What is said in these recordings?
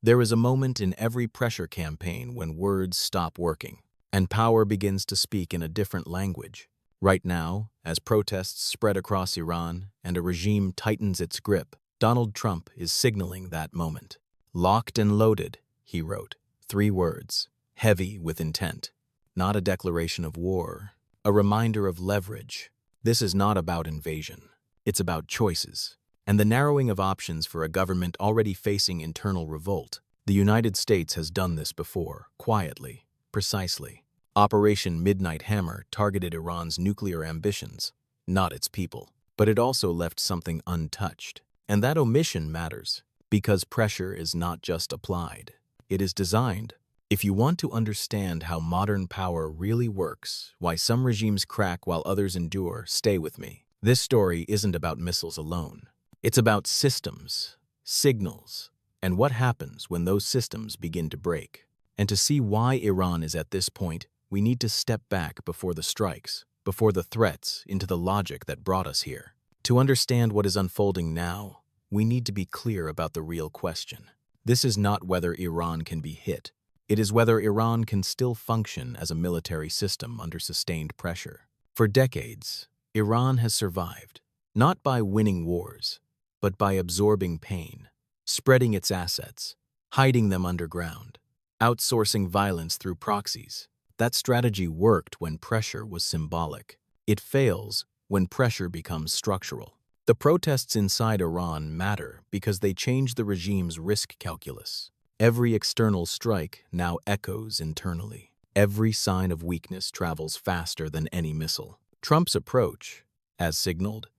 There is a moment in every pressure campaign when words stop working, and power begins to speak in a different language. Right now, as protests spread across Iran and a regime tightens its grip, Donald Trump is signaling that moment. Locked and loaded, he wrote. 3 words, heavy with intent. Not a declaration of war, a reminder of leverage. This is not about invasion. It's about choices, and the narrowing of options for a government already facing internal revolt. The United States has done this before, quietly, precisely. Operation Midnight Hammer targeted Iran's nuclear ambitions, not its people. But it also left something untouched. And that omission matters, because pressure is not just applied. It is designed. If you want to understand how modern power really works, why some regimes crack while others endure, stay with me. This story isn't about missiles alone. It's about systems, signals, and what happens when those systems begin to break. And to see why Iran is at this point, we need to step back before the strikes, before the threats, into the logic that brought us here. To understand what is unfolding now, we need to be clear about the real question. This is not whether Iran can be hit. It is whether Iran can still function as a military system under sustained pressure. For decades, Iran has survived, not by winning wars, but by absorbing pain, spreading its assets, hiding them underground, outsourcing violence through proxies. That strategy worked when pressure was symbolic. It fails when pressure becomes structural. The protests inside Iran matter because they change the regime's risk calculus. Every external strike now echoes internally. Every sign of weakness travels faster than any missile. Trump's approach, as signaled,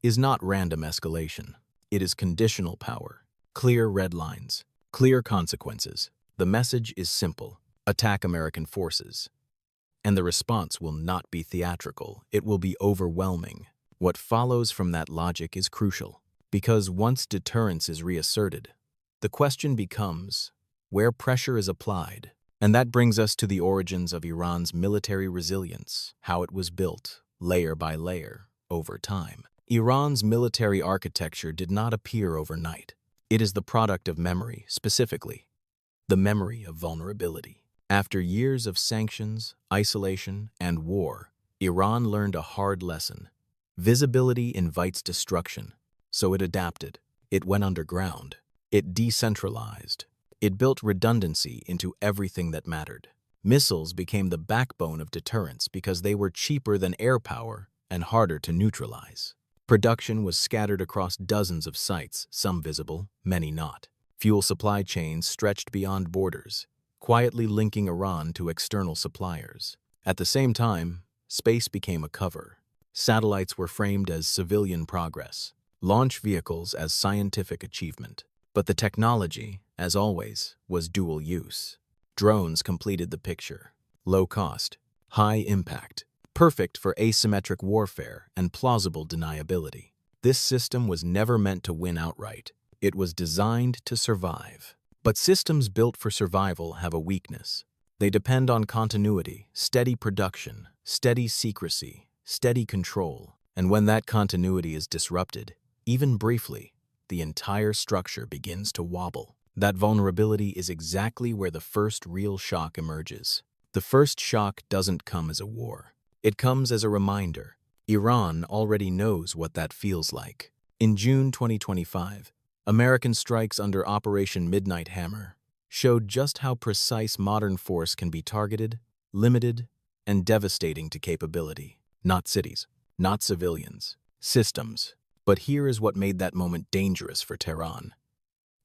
is not random escalation. It is conditional power, clear red lines, clear consequences. The message is simple: attack American forces. And the response will not be theatrical, it will be overwhelming. What follows from that logic is crucial, because once deterrence is reasserted, the question becomes where pressure is applied. And that brings us to the origins of Iran's military resilience, how it was built, layer by layer, over time. Iran's military architecture did not appear overnight. It is the product of memory, specifically, the memory of vulnerability. After years of sanctions, isolation, and war, Iran learned a hard lesson. Visibility invites destruction, so it adapted. It went underground. It decentralized. It built redundancy into everything that mattered. Missiles became the backbone of deterrence because they were cheaper than air power and harder to neutralize. Production was scattered across dozens of sites, some visible, many not. Fuel supply chains stretched beyond borders, quietly linking Iran to external suppliers. At the same time, space became a cover. Satellites were framed as civilian progress, launch vehicles as scientific achievement. But the technology, as always, was dual use. Drones completed the picture. Low cost, high impact, perfect for asymmetric warfare and plausible deniability. This system was never meant to win outright. It was designed to survive. But systems built for survival have a weakness. They depend on continuity, steady production, steady secrecy, steady control. And when that continuity is disrupted, even briefly, the entire structure begins to wobble. That vulnerability is exactly where the first real shock emerges. The first shock doesn't come as a war. It comes as a reminder. Iran already knows what that feels like. In June 2025, American strikes under Operation Midnight Hammer showed just how precise modern force can be targeted, limited, and devastating to capability. Not cities, not civilians, systems. But here is what made that moment dangerous for Tehran.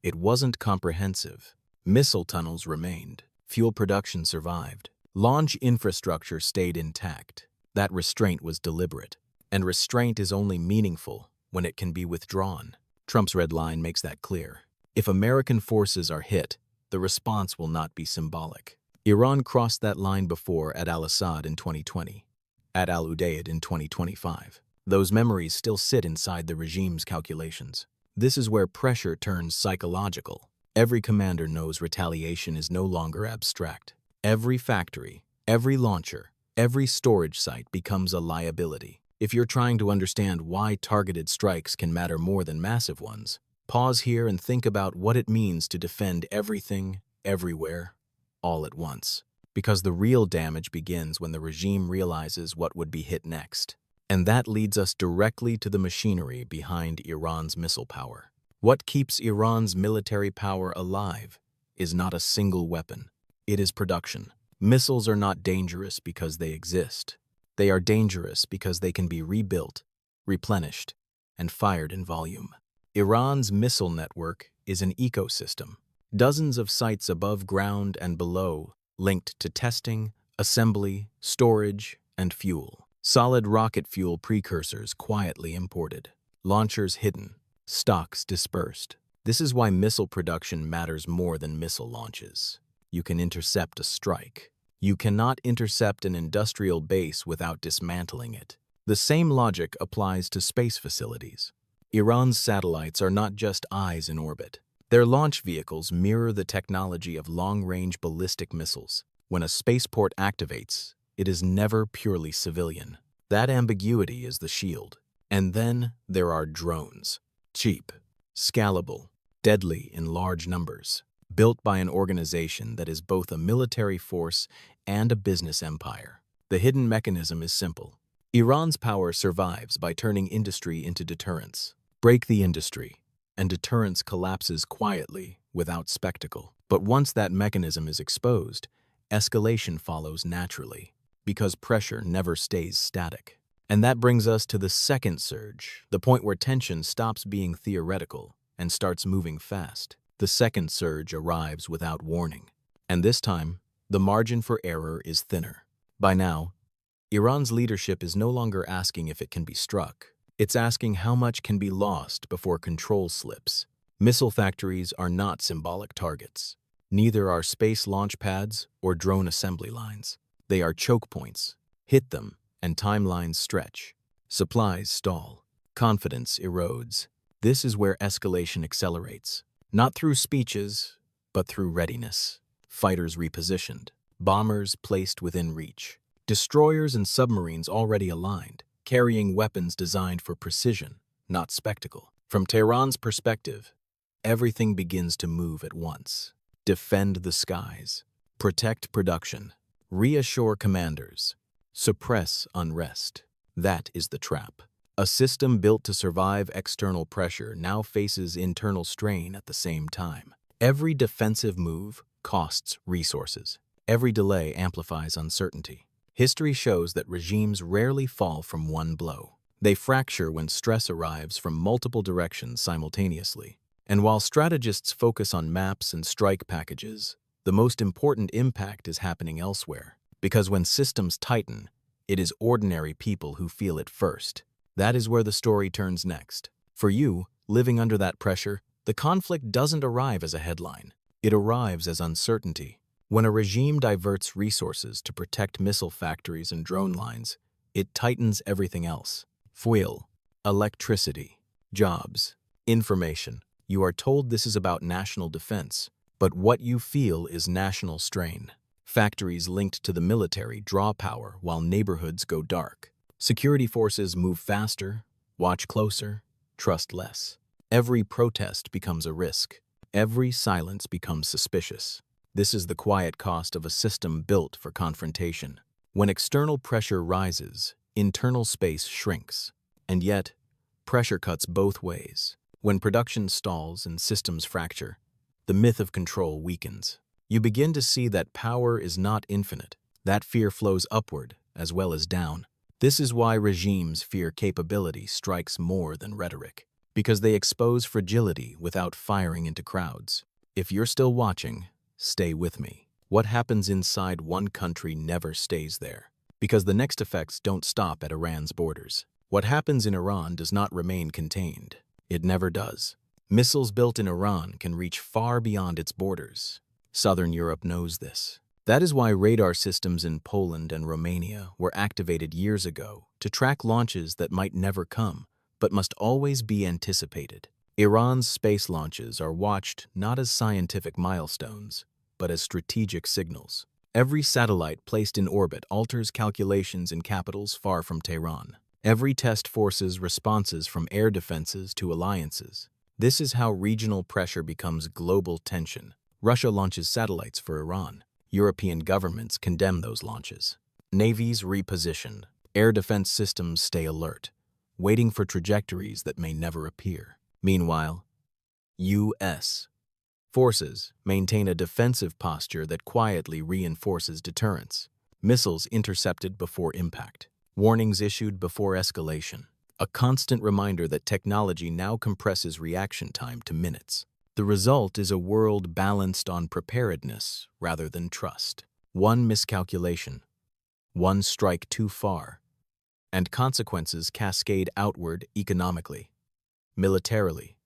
It wasn't comprehensive. Missile tunnels remained. Fuel production survived. Launch infrastructure stayed intact. That restraint was deliberate. And restraint is only meaningful when it can be withdrawn. Trump's red line makes that clear. If American forces are hit, the response will not be symbolic. Iran crossed that line before at al-Assad in 2020, at al-Udeid in 2025. Those memories still sit inside the regime's calculations. This is where pressure turns psychological. Every commander knows retaliation is no longer abstract. Every factory, every launcher, every storage site becomes a liability. If you're trying to understand why targeted strikes can matter more than massive ones, Pause here and think about what it means to defend everything, everywhere, all at once. Because the real damage begins when the regime realizes what would be hit next. And that leads us directly to the machinery behind Iran's missile power. What keeps Iran's military power alive is not a single weapon. It is production. Missiles are not dangerous because they exist. They are dangerous because they can be rebuilt, replenished, and fired in volume. Iran's missile network is an ecosystem. Dozens of sites above ground and below linked to testing, assembly, storage, and fuel. Solid rocket fuel precursors quietly imported. Launchers hidden. Stocks dispersed. This is why missile production matters more than missile launches. You can intercept a strike. You cannot intercept an industrial base without dismantling it. The same logic applies to space facilities. Iran's satellites are not just eyes in orbit. Their launch vehicles mirror the technology of long-range ballistic missiles. When a spaceport activates, it is never purely civilian. That ambiguity is the shield. And then there are drones. Cheap, scalable, deadly in large numbers. Built by an organization that is both a military force and a business empire. The hidden mechanism is simple. Iran's power survives by turning industry into deterrence. Break the industry, and deterrence collapses quietly, without spectacle. But once that mechanism is exposed, escalation follows naturally, because pressure never stays static. And that brings us to the second surge, the point where tension stops being theoretical and starts moving fast. The second surge arrives without warning. And this time, the margin for error is thinner. By now, Iran's leadership is no longer asking if it can be struck. It's asking how much can be lost before control slips. Missile factories are not symbolic targets. Neither are space launch pads or drone assembly lines. They are choke points. Hit them, and timelines stretch. Supplies stall. Confidence erodes. This is where escalation accelerates. Not through speeches, but through readiness. Fighters repositioned. Bombers placed within reach. Destroyers and submarines already aligned, carrying weapons designed for precision, not spectacle. From Tehran's perspective, everything begins to move at once. Defend the skies. Protect production. Reassure commanders. Suppress unrest. That is the trap. A system built to survive external pressure now faces internal strain at the same time. Every defensive move costs resources. Every delay amplifies uncertainty. History shows that regimes rarely fall from one blow. They fracture when stress arrives from multiple directions simultaneously. And while strategists focus on maps and strike packages, the most important impact is happening elsewhere. Because when systems tighten, it is ordinary people who feel it first. That is where the story turns next. For you, living under that pressure, the conflict doesn't arrive as a headline. It arrives as uncertainty. When a regime diverts resources to protect missile factories and drone lines, it tightens everything else. Fuel, electricity, jobs, information. You are told this is about national defense, but what you feel is national strain. Factories linked to the military draw power while neighborhoods go dark. Security forces move faster, watch closer, trust less. Every protest becomes a risk. Every silence becomes suspicious. This is the quiet cost of a system built for confrontation. When external pressure rises, internal space shrinks. And yet, pressure cuts both ways. When production stalls and systems fracture, the myth of control weakens. You begin to see that power is not infinite. That fear flows upward as well as down. This is why regimes fear capability strikes more than rhetoric, because they expose fragility without firing into crowds. If you're still watching, stay with me. What happens inside one country never stays there, because the next effects don't stop at Iran's borders. What happens in Iran does not remain contained. It never does. Missiles built in Iran can reach far beyond its borders. Southern Europe knows this. That is why radar systems in Poland and Romania were activated years ago to track launches that might never come, but must always be anticipated. Iran's space launches are watched not as scientific milestones, but as strategic signals. Every satellite placed in orbit alters calculations in capitals far from Tehran. Every test forces responses from air defenses to alliances. This is how regional pressure becomes global tension. Russia launches satellites for Iran. European governments condemn those launches. Navies reposition. Air defense systems stay alert, waiting for trajectories that may never appear. Meanwhile, U.S. forces maintain a defensive posture that quietly reinforces deterrence. Missiles intercepted before impact. Warnings issued before escalation. A constant reminder that technology now compresses reaction time to minutes. The result is a world balanced on preparedness rather than trust. One miscalculation, one strike too far, and consequences cascade outward economically, militarily,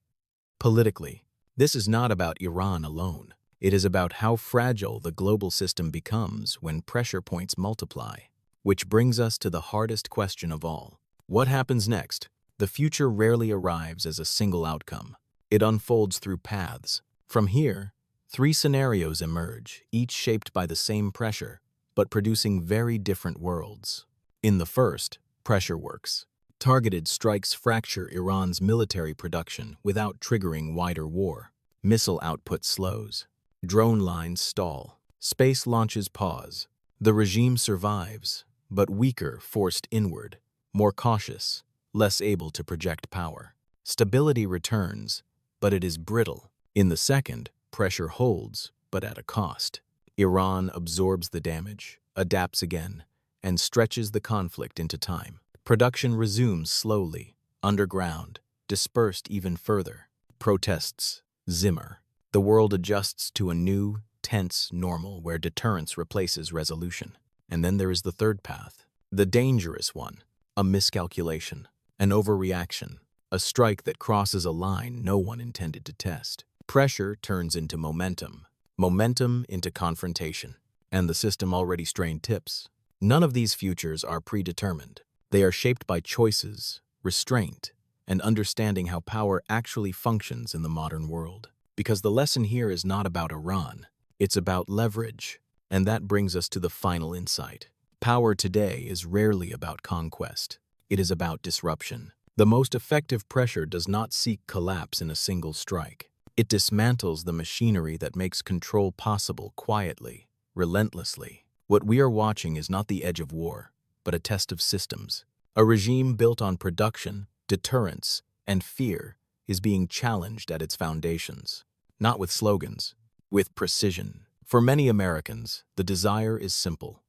politically. This is not about Iran alone. It is about how fragile the global system becomes when pressure points multiply. Which brings us to the hardest question of all. What happens next? The future rarely arrives as a single outcome. It unfolds through paths. From here, 3 scenarios emerge, each shaped by the same pressure, but producing very different worlds. In the first, pressure works. Targeted strikes fracture Iran's military production without triggering wider war. Missile output slows. Drone lines stall. Space launches pause. The regime survives, but weaker, forced inward, more cautious, less able to project power. Stability returns, but it is brittle. In the second, pressure holds, but at a cost. Iran absorbs the damage, adapts again, and stretches the conflict into time. Production resumes slowly, underground, dispersed even further. Protests simmer. The world adjusts to a new, tense normal where deterrence replaces resolution. And then there is the third path, the dangerous one, a miscalculation, an overreaction, a strike that crosses a line no one intended to test. Pressure turns into momentum, momentum into confrontation, and the system already strained tips. None of these futures are predetermined. They are shaped by choices, restraint, and understanding how power actually functions in the modern world. Because the lesson here is not about Iran, it's about leverage. And that brings us to the final insight. Power today is rarely about conquest. It is about disruption. The most effective pressure does not seek collapse in a single strike. It dismantles the machinery that makes control possible quietly, relentlessly. What we are watching is not the edge of war, but a test of systems. A regime built on production, deterrence, and fear is being challenged at its foundations. Not with slogans, with precision. For many Americans, the desire is simple: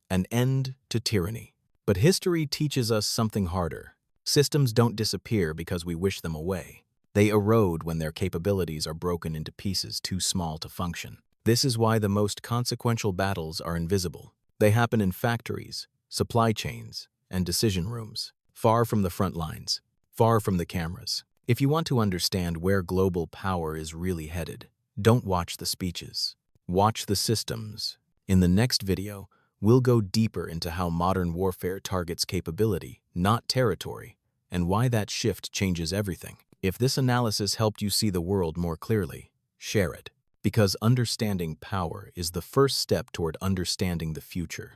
an end to tyranny. But history teaches us something harder. Systems don't disappear because we wish them away. They erode when their capabilities are broken into pieces too small to function. This is why the most consequential battles are invisible. They happen in factories, supply chains, and decision rooms, far from the front lines, far from the cameras. If you want to understand where global power is really headed, don't watch the speeches. Watch the systems. In the next video, we'll go deeper into how modern warfare targets capability, not territory, and why that shift changes everything. If this analysis helped you see the world more clearly, share it. Because understanding power is the first step toward understanding the future.